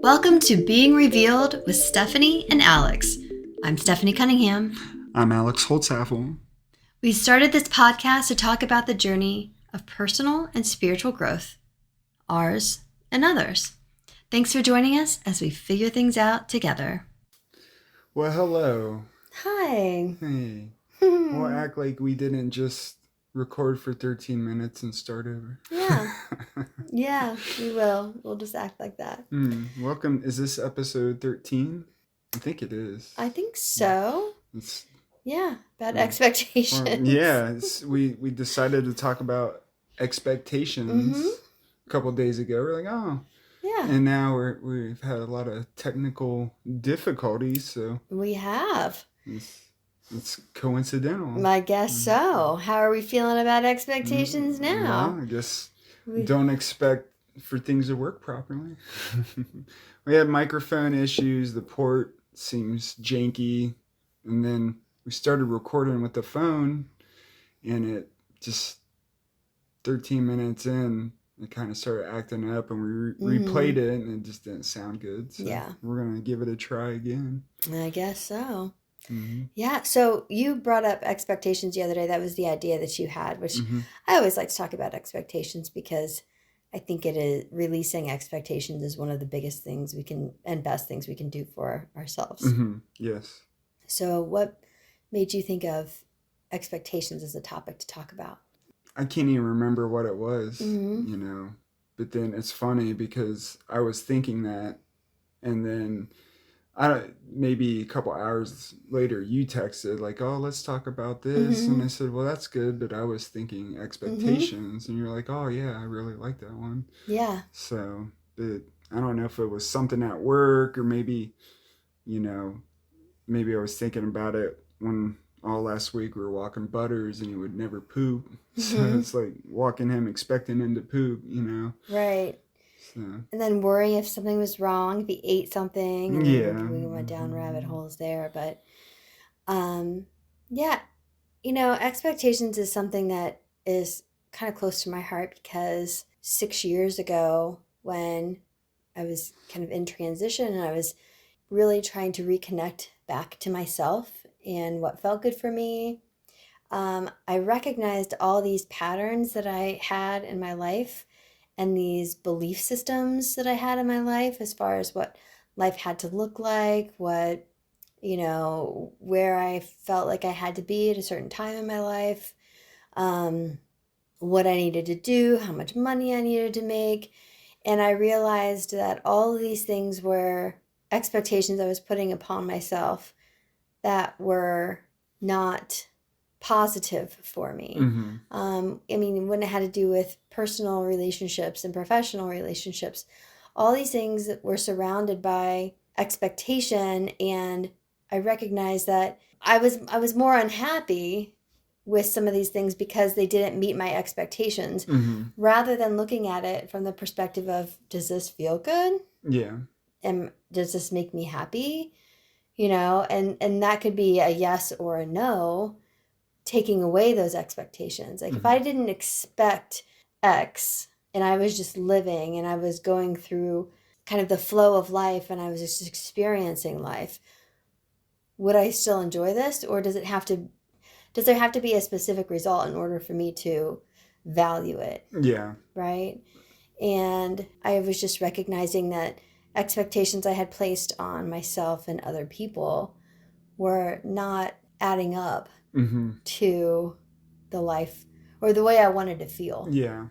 Welcome to Being Revealed with Stephanie and Alex. I'm Stephanie Cunningham. I'm Alex Holtzapfel. We started this podcast to talk about the journey of personal and spiritual growth, ours and others. Thanks for joining us as we figure things out together. Well, hello. Hi. Hey. We'll act like we didn't just record for 13 minutes and start over. Yeah, we will. We'll just act like that. Welcome. Is this episode 13? I think it is. I think so. It's, about expectations. We decided to talk about expectations a couple days ago. We're like, oh. Yeah. And now we've had a lot of technical difficulties, so. We have. It's coincidental. I guess so. How are we feeling about expectations now? Well, I guess don't expect for things to work properly. We had microphone issues. The port seems janky. And then we started recording with the phone, and it just 13 minutes in, it kind of started acting up, and we replayed it, and it just didn't sound good. So we're going to give it a try again. I guess so. Mm-hmm. Yeah, so you brought up expectations the other day. That was the idea that you had, which I always like to talk about expectations because I think it is releasing expectations is one of the biggest things we can and best things we can do for ourselves. Yes. So what made you think of expectations as a topic to talk about? I can't even remember what it was, but then it's funny because I was thinking that, and then maybe a couple hours later, you texted like, "Oh, let's talk about this," and I said, "Well, that's good," but I was thinking expectations, and you're like, "Oh yeah, I really like that one." Yeah. So, but I don't know if it was something at work or maybe I was thinking about it when all last week we were walking Butters and he would never poop, so it's like walking him expecting him to poop, Right. So. And then worrying if something was wrong, if he ate something. And we went down rabbit holes there. But, expectations is something that is kind of close to my heart because 6 years ago when I was kind of in transition and I was really trying to reconnect back to myself and what felt good for me, I recognized all these patterns that I had in my life and these belief systems that I had in my life as far as what life had to look like, what, where I felt like I had to be at a certain time in my life, what I needed to do, how much money I needed to make. And I realized that all of these things were expectations I was putting upon myself that were not positive for me. When it had to do with personal relationships and professional relationships, all these things were surrounded by expectation, and I recognized that I was more unhappy with some of these things because they didn't meet my expectations, rather than looking at it from the perspective of, does this feel good? Yeah. And does this make me happy? And that could be a yes or a no, taking away those expectations. Like if I didn't expect X and I was just living and I was going through kind of the flow of life and I was just experiencing life, would I still enjoy this? Or does there have to be a specific result in order for me to value it? Yeah. Right? And I was just recognizing that expectations I had placed on myself and other people were not adding up to the life or the way I wanted to feel. Yeah.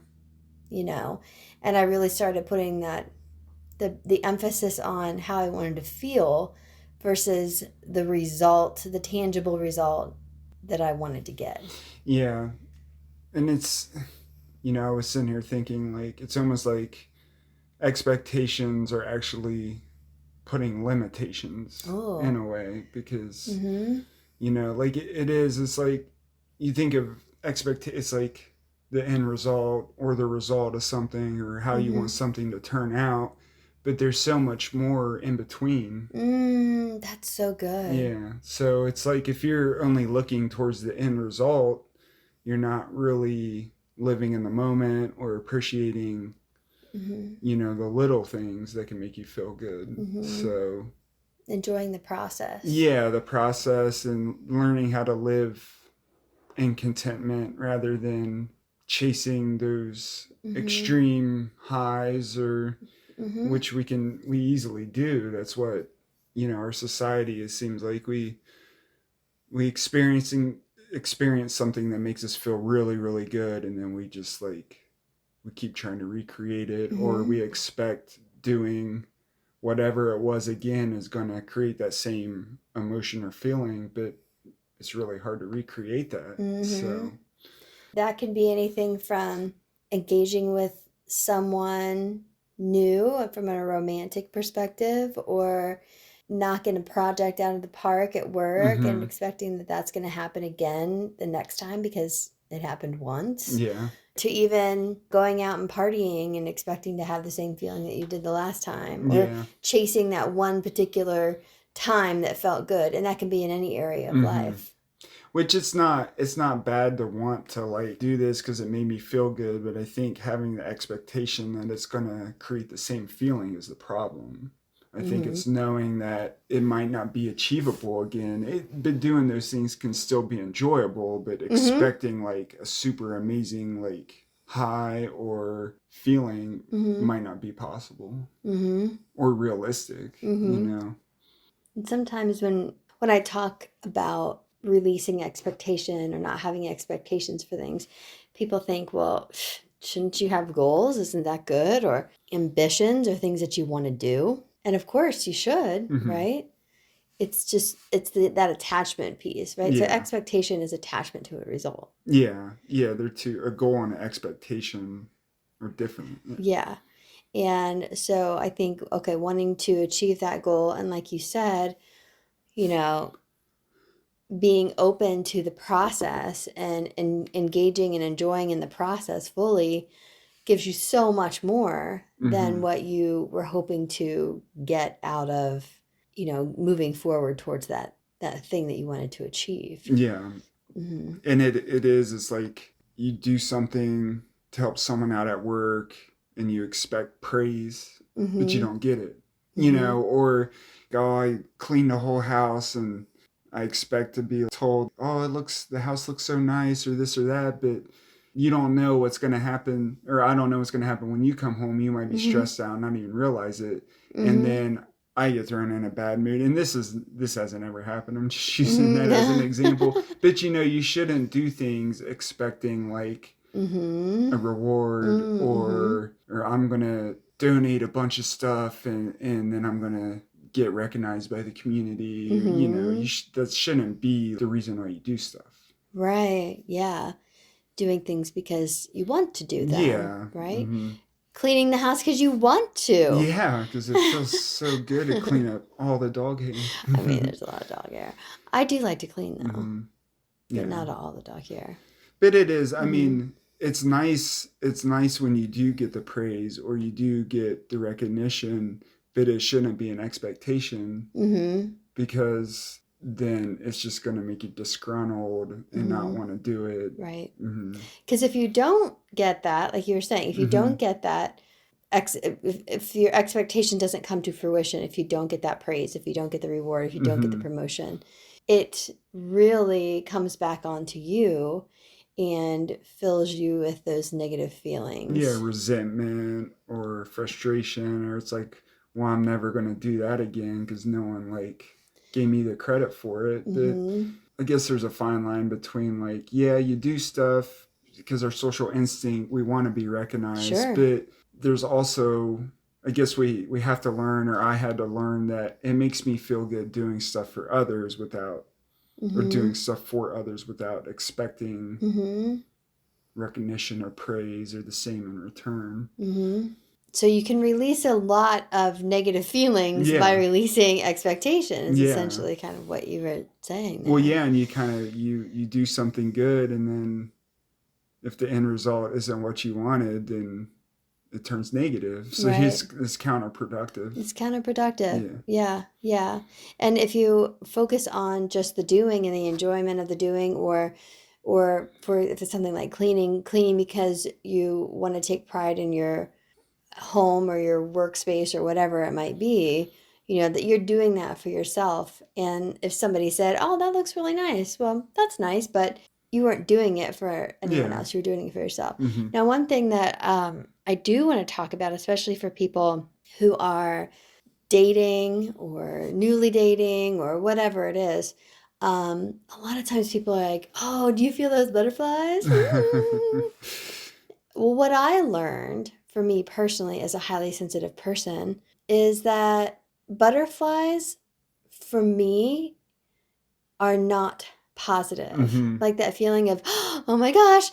And I really started putting the emphasis on how I wanted to feel versus the result, the tangible result that I wanted to get. Yeah. And it's, I was sitting here thinking like, it's almost like expectations are actually putting limitations in a way because, like it's like you think of it's like the end result or the result of something or how you want something to turn out, but there's so much more in between. That's so good. Yeah. So it's like if you're only looking towards the end result, you're not really living in the moment or appreciating you know, the little things that can make you feel good. So enjoying the process. Yeah, the process and learning how to live in contentment rather than chasing those extreme highs, or which we easily do. That's what, you know, our society, it seems like we experience something that makes us feel really, really good, and then we just like we keep trying to recreate it, or we expect doing whatever it was again is going to create that same emotion or feeling, but it's really hard to recreate that. So that can be anything from engaging with someone new from a romantic perspective, or knocking a project out of the park at work and expecting that that's going to happen again the next time because it happened once. Yeah. To even going out and partying and expecting to have the same feeling that you did the last time, or chasing that one particular time that felt good. And that can be in any area of life. Which it's not bad to want to like do this because it made me feel good, but I think having the expectation that it's going to create the same feeling is the problem. I think it's knowing that it might not be achievable again. But doing those things can still be enjoyable, but expecting like a super amazing like high or feeling might not be possible or realistic, you know. And sometimes when I talk about releasing expectation or not having expectations for things, people think, well, shouldn't you have goals? Isn't that good? Or ambitions or things that you want to do? And of course you should, right? It's just, that attachment piece, right? So expectation is attachment to a result. Yeah. They're two, a goal and an expectation are different. Yeah. And so I think, okay, wanting to achieve that goal, and like you said, you know, being open to the process and engaging and enjoying in the process fully gives you so much more than what you were hoping to get out of, you know, moving forward towards that thing that you wanted to achieve. Yeah. And it's like you do something to help someone out at work and you expect praise, but you don't get it, you know, or I clean the whole house and I expect to be told, oh, the house looks so nice, or this or that, but you don't know what's going to happen, or I don't know what's going to happen when you come home. You might be stressed out and not even realize it. And then I get thrown in a bad mood. And this hasn't ever happened. I'm just using that as an example. But you know, you shouldn't do things expecting like a reward, or I'm going to donate a bunch of stuff and then I'm going to get recognized by the community. You know, that shouldn't be the reason why you do stuff. Right. Yeah. Doing things because you want to do them. Yeah. Right. Cleaning the house because you want to. Yeah, because it feels so good to clean up all the dog hair. I mean, there's a lot of dog hair. I do like to clean though, but not all the dog hair. But it is. I mean, it's nice. It's nice when you do get the praise or you do get the recognition, but it shouldn't be an expectation because then it's just going to make you disgruntled and not want to do it. Right. Because if you don't get that, like you were saying, if you don't get that, if your expectation doesn't come to fruition, if you don't get that praise, if you don't get the reward, if you don't get the promotion, it really comes back onto you and fills you with those negative feelings. Yeah, resentment or frustration, or it's like, well, I'm never going to do that again because no one like gave me the credit for it. But I guess there's a fine line between like, yeah, you do stuff because our social instinct, we want to be recognized, but there's also, I guess we have to learn, or I had to learn, that it makes me feel good doing stuff for others without, or doing stuff for others without expecting recognition or praise or the same in return. So you can release a lot of negative feelings by releasing expectations, essentially kind of what you were saying there. Well, yeah, and you kind of, you do something good, and then if the end result isn't what you wanted, then it turns negative. So it's counterproductive. It's counterproductive. Yeah. And if you focus on just the doing and the enjoyment of the doing, or if it's something like cleaning because you want to take pride in your home or your workspace or whatever it might be, that you're doing that for yourself. And if somebody said, oh, that looks really nice, well, that's nice, but you weren't doing it for anyone else. You were doing it for yourself. Now, one thing that I do want to talk about, especially for people who are dating or newly dating or whatever it is, a lot of times people are like, oh, do you feel those butterflies? Well, what I learned for me personally as a highly sensitive person is that butterflies for me are not positive. Like that feeling of, oh my gosh,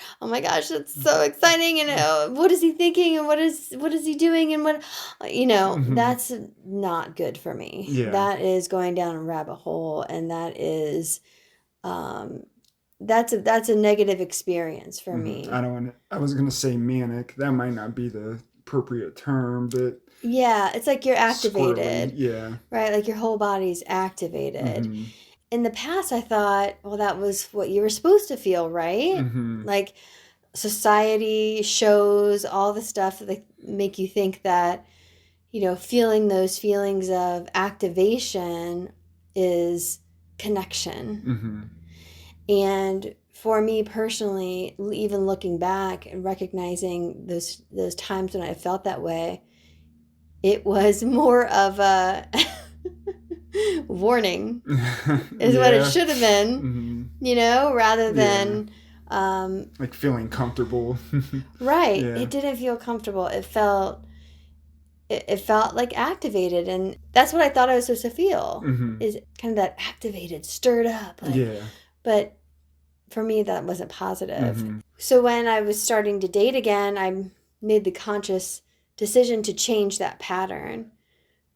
it's so exciting, and what is he thinking, and what is he doing, and what, that's not good for me. Yeah. That is going down a rabbit hole, and that is that's a negative experience for me. I was gonna say manic. That might not be the appropriate term, but yeah, it's like you're activated. Squirrely. Yeah. Right, like your whole body's activated. In the past, I thought, well, that was what you were supposed to feel, right? Like society, shows, all the stuff that make you think that, feeling those feelings of activation is connection. And for me personally, even looking back and recognizing those times when I felt that way, it was more of a warning is what it should have been, rather than like feeling comfortable. Right. Yeah. It didn't feel comfortable. It felt like activated, and that's what I thought I was supposed to feel, is kind of that activated, stirred up. Like, but for me, that wasn't positive. So when I was starting to date again, I made the conscious decision to change that pattern,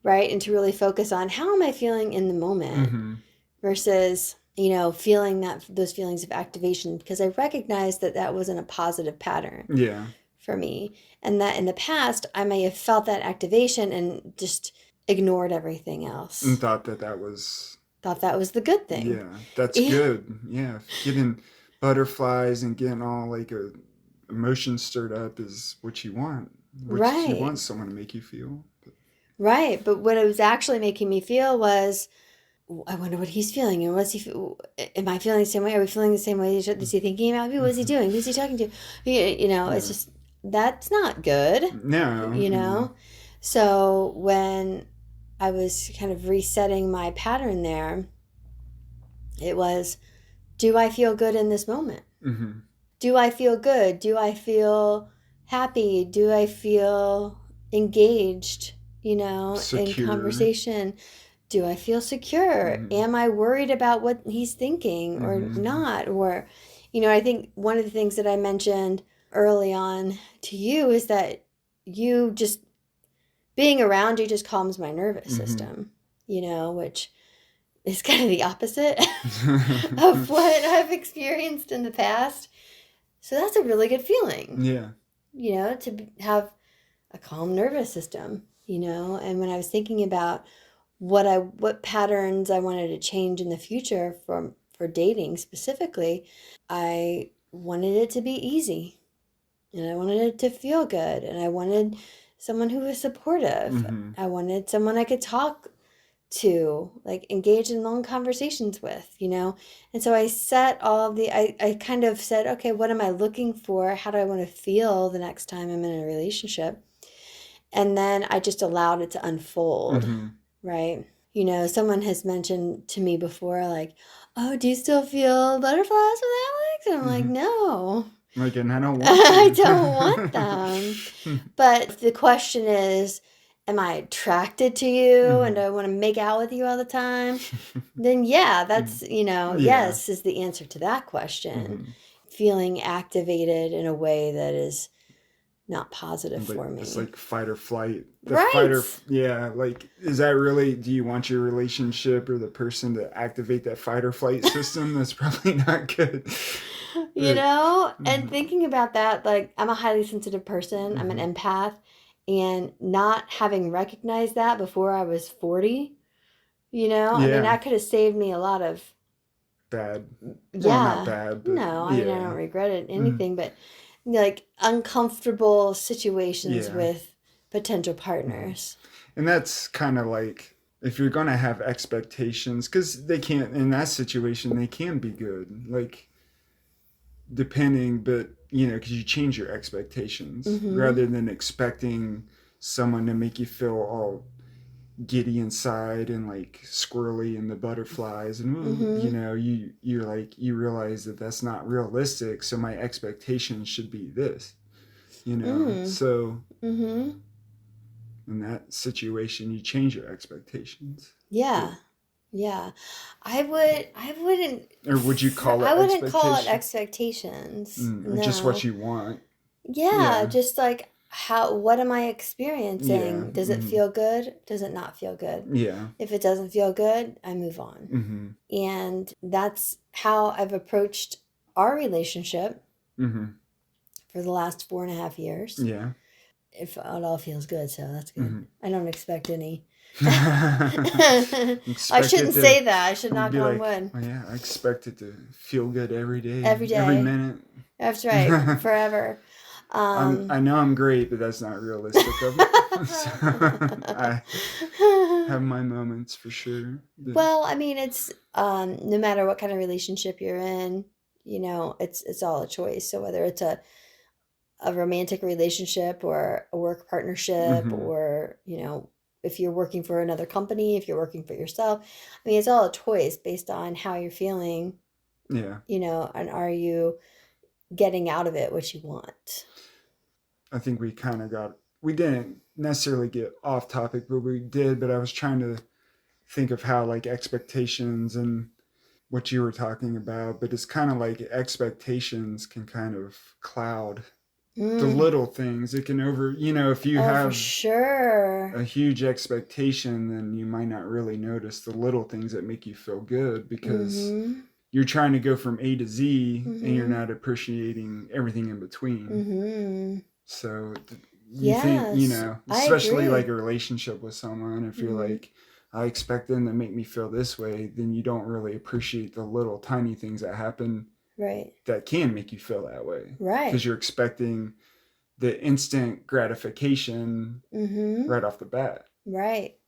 right? And to really focus on how am I feeling in the moment versus, feeling those feelings of activation, because I recognized that wasn't a positive pattern for me. And that in the past, I may have felt that activation and just ignored everything else. And thought that was the good thing. Yeah, that's good. Yeah, getting butterflies and getting all like emotions stirred up is what you want. You want someone to make you feel. Right, but what it was actually making me feel was, I wonder what he's feeling, and am I feeling the same way? Are we feeling the same way? Is he thinking about me? What is he doing? Who's he talking to? It's just, that's not good. No. So when I was kind of resetting my pattern there, it was, do I feel good in this moment? Do I feel good? Do I feel happy? Do I feel engaged, in conversation? Do I feel secure? Am I worried about what he's thinking or not? Or, I think one of the things that I mentioned early on to you is that you just, being around you just calms my nervous system, which is kind of the opposite of what I've experienced in the past. So that's a really good feeling. Yeah. To have a calm nervous system, and when I was thinking about what patterns I wanted to change in the future for dating specifically, I wanted it to be easy, and I wanted it to feel good, and I wanted someone who was supportive. I wanted someone I could talk to, like engage in long conversations with, and so I set all of I kind of said, okay, what am I looking for? How do I want to feel the next time I'm in a relationship? And then I just allowed it to unfold. Right. Someone has mentioned to me before, like, oh, do you still feel butterflies with Alex? And I'm like, no. Like, and I don't want I don't want them. But the question is, am I attracted to you and do I want to make out with you all the time? Then yeah, that's, yes is the answer to that question. Feeling activated in a way that is not positive for me. It's like fight or flight. Right. Like, is that really, do you want your relationship or the person to activate that fight or flight system? That's probably not good. And thinking about that, like, I'm a highly sensitive person. I'm an empath, and not having recognized that before I was 40, I mean, that could have saved me a lot of bad. Yeah. Well, not bad, but no, I mean, I don't regret it, anything, but like uncomfortable situations with potential partners. And that's kind of like, if you're going to have expectations, because they can't, in that situation, they can be good. Like, depending, but, because you change your expectations rather than expecting someone to make you feel all giddy inside and like squirrely and the butterflies and you're like, you realize that that's not realistic, so my expectations should be this, so in that situation you change your expectations. Yeah. I wouldn't, or would you call it I wouldn't call it expectations. No. Just what you want. Yeah, just like what am I experiencing? Yeah. Does it feel good? Does it not feel good? Yeah. If it doesn't feel good, I move on. And that's how I've approached our relationship for the last 4.5 years. Yeah. It all feels good, so that's good. I don't expect any. I shouldn't say that. I should knock on wood. Oh yeah, I expect it to feel good every day. Every day. Every minute. That's right. Forever. I know I'm great, but that's not realistic of me. So, I have my moments for sure. Well, I mean, it's no matter what kind of relationship you're in, it's all a choice. So whether it's a romantic relationship or a work partnership or, if you're working for another company, if you're working for yourself, I mean, it's all a choice based on how you're feeling. Yeah. And are you getting out of it what you want? I think we didn't necessarily get off topic, but we did. But I was trying to think of how like expectations and what you were talking about, but it's kind of like expectations can kind of cloud the little things. It can if you have for sure a huge expectation, then you might not really notice the little things that make you feel good because you're trying to go from A to Z and you're not appreciating everything in between. So you think, especially like a relationship with someone, if you're like, I expect them to make me feel this way, then you don't really appreciate the little tiny things that happen that can make you feel that way. Right. Because you're expecting the instant gratification right off the bat. Right.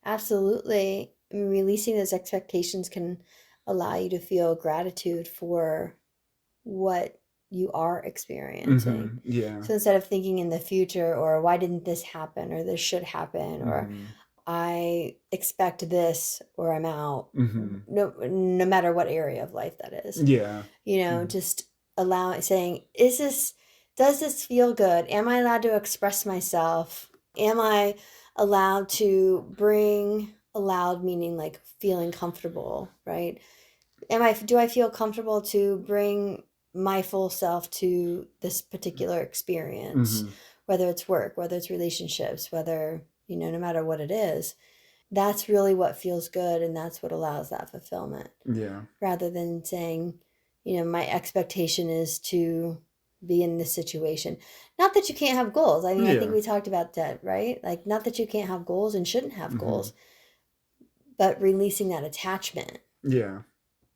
Absolutely. I mean, releasing those expectations can allow you to feel gratitude for what you are experiencing. Yeah. So instead of thinking in the future or why didn't this happen or this should happen or I expect this or I'm out, no matter what area of life that is. Yeah. Just saying, does this feel good? Am I allowed to express myself? Am I allowed to bring allowed meaning like feeling comfortable, right? Do I feel comfortable to bring my full self to this particular experience, whether it's work, whether it's relationships, whether, no matter what it is, that's really what feels good. And that's what allows that fulfillment. Yeah. Rather than saying, my expectation is to be in this situation. Not that you can't have goals. I mean, I think we talked about that, right? Like, not that you can't have goals and shouldn't have goals, but releasing that attachment. Yeah.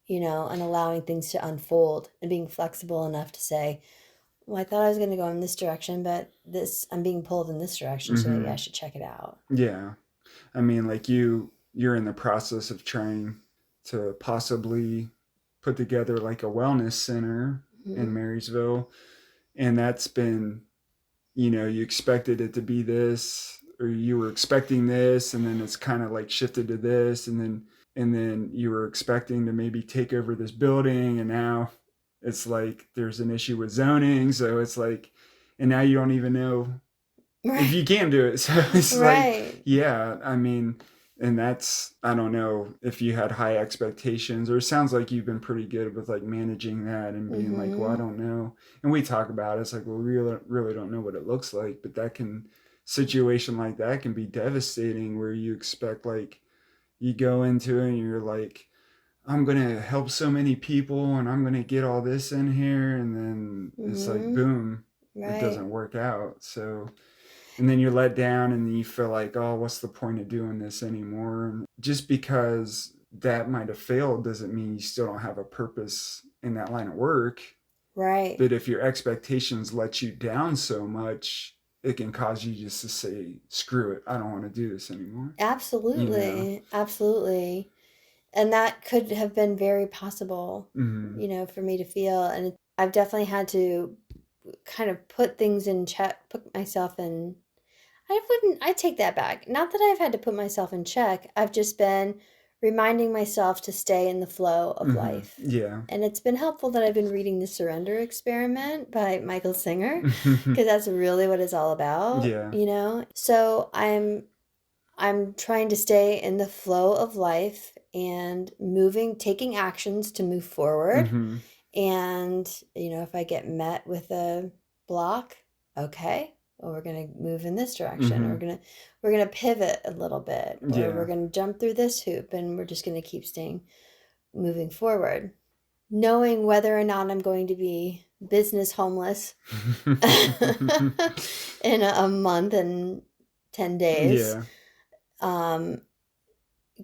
And allowing things to unfold and being flexible enough to say, well, I thought I was going to go in this direction, but I'm being pulled in this direction, so maybe I should check it out. Yeah. I mean, like you're in the process of trying to possibly put together like a wellness center in Marysville. And that's been, you expected it to be this, or you were expecting this, and then it's kind of like shifted to this, and then you were expecting to maybe take over this building, and now it's like there's an issue with zoning, so it's like, and now you don't even know if you can do it. So it's like, yeah, I mean, and that's, I don't know if you had high expectations, or it sounds like you've been pretty good with like managing that and being like, well, I don't know. And we talk about it, it's like, well, we really don't know what it looks like, but situation like that can be devastating, where you expect, like, you go into it and you're like, I'm going to help so many people and I'm going to get all this in here. And then it's like, boom, it doesn't work out. So, and then you're let down and then you feel like, oh, what's the point of doing this anymore? And just because that might have failed doesn't mean you still don't have a purpose in that line of work. Right. But if your expectations let you down so much, it can cause you just to say, screw it, I don't want to do this anymore. Absolutely. Absolutely. And that could have been very possible, for me to feel. And I've definitely had to kind of put things in check, put myself in. I take that back. Not that I've had to put myself in check. I've just been reminding myself to stay in the flow of life. Yeah. And it's been helpful that I've been reading The Surrender Experiment by Michael Singer, because that's really what it's all about. Yeah. So I'm trying to stay in the flow of life and taking actions to move forward. And, if I get met with a block, okay, well, we're going to move in this direction. We're going to pivot a little bit, or we're going to jump through this hoop, and we're just going to keep moving forward. Knowing whether or not I'm going to be business homeless in a month and 10 days.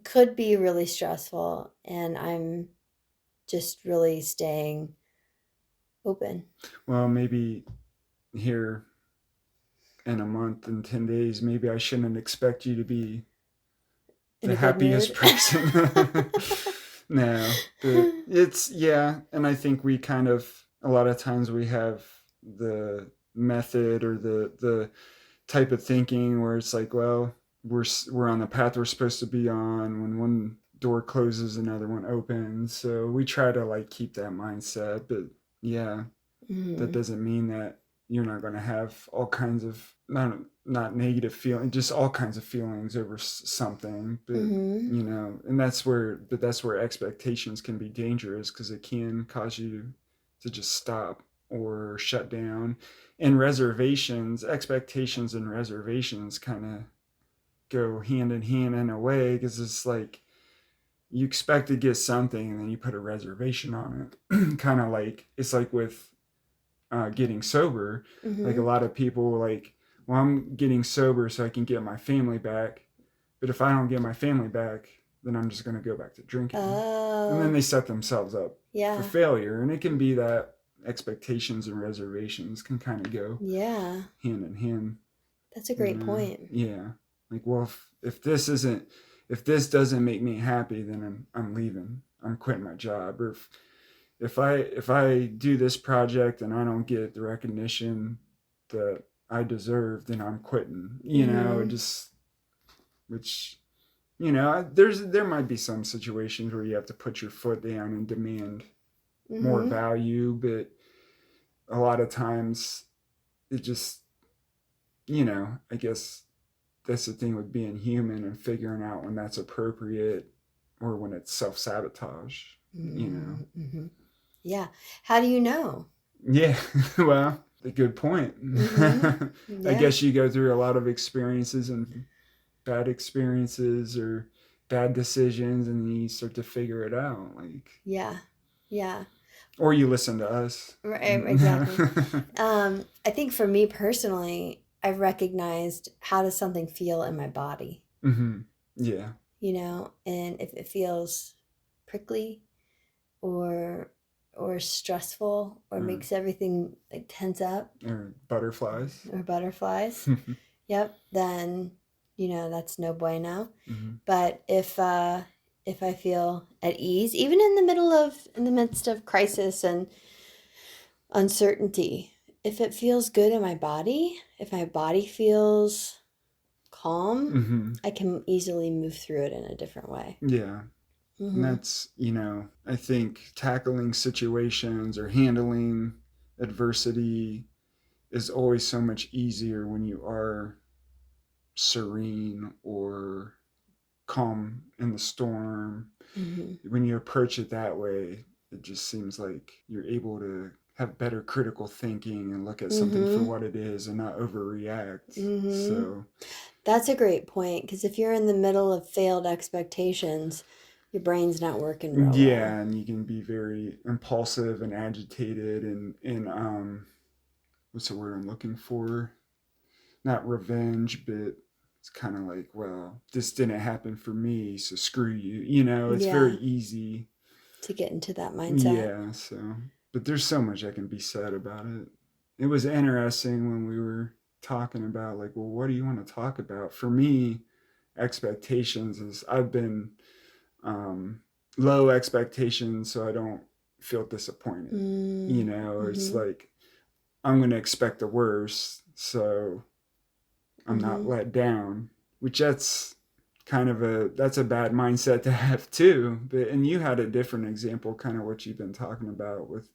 Could be really stressful, and I'm just really staying open. Well, maybe here in a month and 10 days, maybe I shouldn't expect you to be the happiest person. No, but and I think we kind of, a lot of times we have the method or the type of thinking where it's like, well, we're on the path we're supposed to be on. When one door closes, another one opens. So we try to like keep that mindset, but that doesn't mean that you're not going to have all kinds of not negative feelings, just all kinds of feelings over something. But and that's where expectations can be dangerous, because it can cause you to just stop or shut down. And expectations and reservations kind of go hand in hand in a way, because it's like you expect to get something and then you put a reservation on it. Kind of like, it's like with getting sober. Like a lot of people like, well, I'm getting sober so I can get my family back, but if I don't get my family back, then I'm just going to go back to drinking. And then they set themselves up for failure. And it can be that expectations and reservations can kind of go hand in hand. That's a great point. Yeah. Like, well, if this doesn't make me happy, then I'm leaving. I'm quitting my job. Or if I do this project and I don't get the recognition that I deserve, then I'm quitting. There might be some situations where you have to put your foot down and demand more value, but a lot of times it just, I guess that's the thing with being human and figuring out when that's appropriate or when it's self-sabotage. Yeah. How do you know? Yeah. Well, a good point. I guess you go through a lot of experiences and bad experiences or bad decisions, and then you start to figure it out. Like, yeah. Or you listen to us. Right, exactly. I think for me personally, I've recognized, how does something feel in my body? Yeah. And if it feels prickly or stressful or makes everything like tense up. Or butterflies. Yep. Then, that's no bueno. But if I feel at ease, even in the midst of crisis and uncertainty, if it feels good in my body, if my body feels calm, I can easily move through it in a different way. Yeah. And that's, I think tackling situations or handling adversity is always so much easier when you are serene or calm in the storm. When you approach it that way, it just seems like you're able to have better critical thinking and look at something for what it is and not overreact. So that's a great point, because if you're in the middle of failed expectations, your brain's not working real well. And you can be very impulsive and agitated and what's the word I'm looking for? Not revenge, but it's kind of like, well, this didn't happen for me, so screw you. It's very easy to get into that mindset. Yeah, but there's so much that can be said about it. It was interesting when we were talking about, like, well, what do you want to talk about? For me, expectations is I've been low expectations so I don't feel disappointed. Or it's like I'm going to expect the worst so I'm not let down, which that's kind of that's a bad mindset to have too. And you had a different example, kind of what you've been talking about with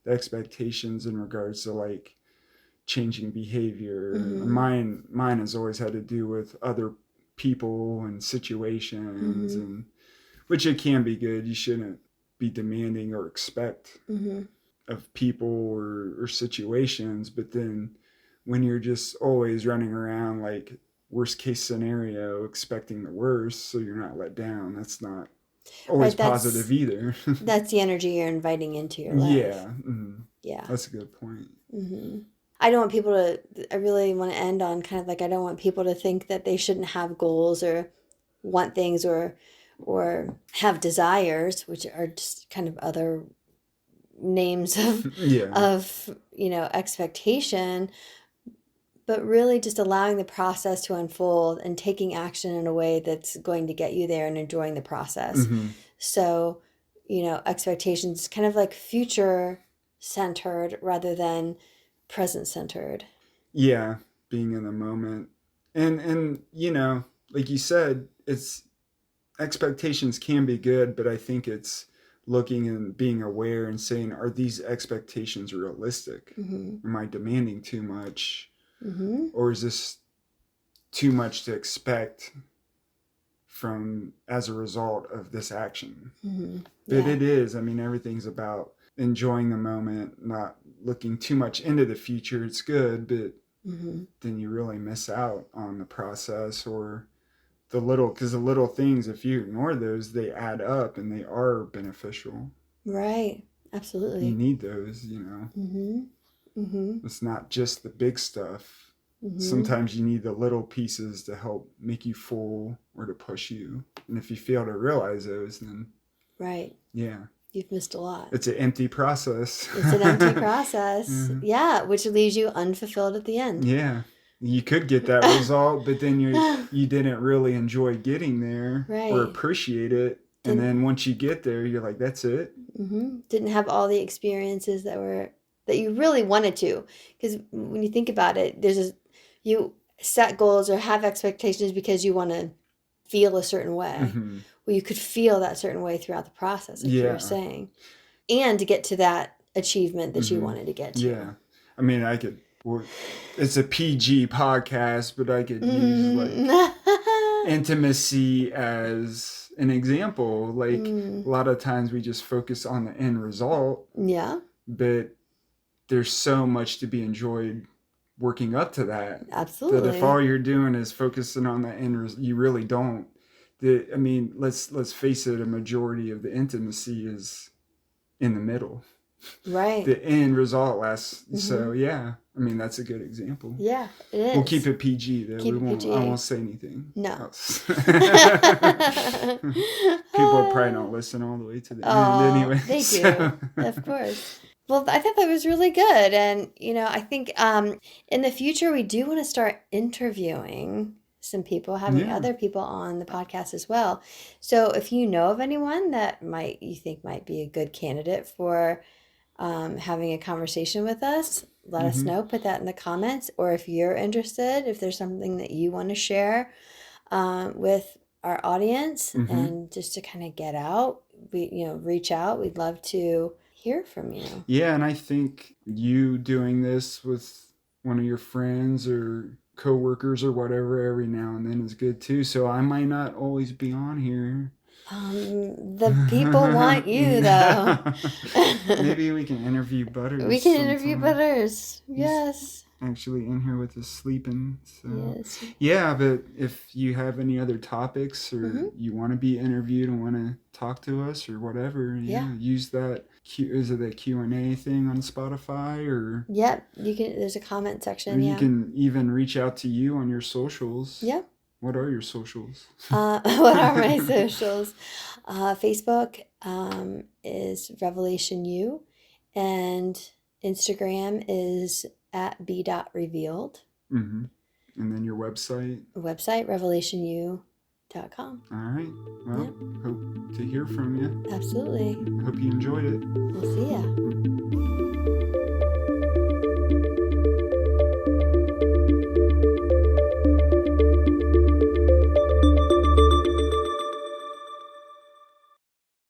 the expectations in regards to like changing behavior. Mine has always had to do with other people and situations, and which it can be good. You shouldn't be demanding or expect of people or situations, but then when you're just always running around like worst case scenario expecting the worst so you're not let down, that's not always positive either. That's the energy you're inviting into your life. Yeah. Yeah, that's a good point. I don't want people to, I really want to end on kind of like, I don't want people to think that they shouldn't have goals or want things or have desires, which are just kind of other names of expectation, but really just allowing the process to unfold and taking action in a way that's going to get you there and enjoying the process. So, expectations kind of like future centered rather than present centered. Yeah, being in the moment. And like you said, it's expectations can be good, but I think it's looking and being aware and saying, are these expectations realistic? Am I demanding too much? Or is this too much to expect from as a result of this action? But it is, I mean, everything's about enjoying the moment, not looking too much into the future. It's good, but then you really miss out on the process or because the little things, if you ignore those, they add up and they are beneficial. Right. Absolutely. You need those, It's not just the big stuff. Sometimes you need the little pieces to help make you full or to push you. And if you fail to realize those, then right. Yeah. You've missed a lot. It's an empty process. It's an empty process. Yeah, which leaves you unfulfilled at the end. Yeah. You could get that result, but then you didn't really enjoy getting there or appreciate it. And then once you get there, you're like, that's it. Didn't have all the experiences that you really wanted to. Because when you think about it, you set goals or have expectations because you want to feel a certain way. Well, you could feel that certain way throughout the process, like you were saying. And to get to that achievement that you wanted to get to. Yeah. I mean, it's a PG podcast, but I could use like intimacy as an example. Like a lot of times we just focus on the end result. Yeah. But there's so much to be enjoyed working up to that. Absolutely. That if all you're doing is focusing on the end result, you really don't. I mean, let's face it, a majority of the intimacy is in the middle. Right. The end result lasts. So yeah, I mean, that's a good example. Yeah, it is. We'll keep it PG though. PG. I won't say anything. No. People probably don't listen all the way to the end anyway. They do, of course. Well, I thought that was really good. And, I think in the future, we do want to start interviewing some people, having other people on the podcast as well. So if you know of anyone that you think might be a good candidate for having a conversation with us, let us know. Put that in the comments. Or if you're interested, if there's something that you want to share with our audience and just to kind of get out, reach out. We'd love to hear from you. Yeah, and I think you doing this with one of your friends or co-workers or whatever every now and then is good too. So I might not always be on here. The people want you though. Maybe we can interview Butters. We can interview Butters. Yes. Actually in here with us sleeping. So yes. Yeah, but if you have any other topics or you want to be interviewed and want to talk to us or whatever, use that is it the Q&A thing on Spotify or Yep, you can. There's a comment section. You can even reach out to you on your socials. Yep. What are your socials? What are my socials? Facebook is Revelation U, and Instagram is @b.revealed. Mm-hmm. And then your website? Website, revelationu.com. All right. Well, hope to hear from you. Absolutely. Hope you enjoyed it. We'll see ya.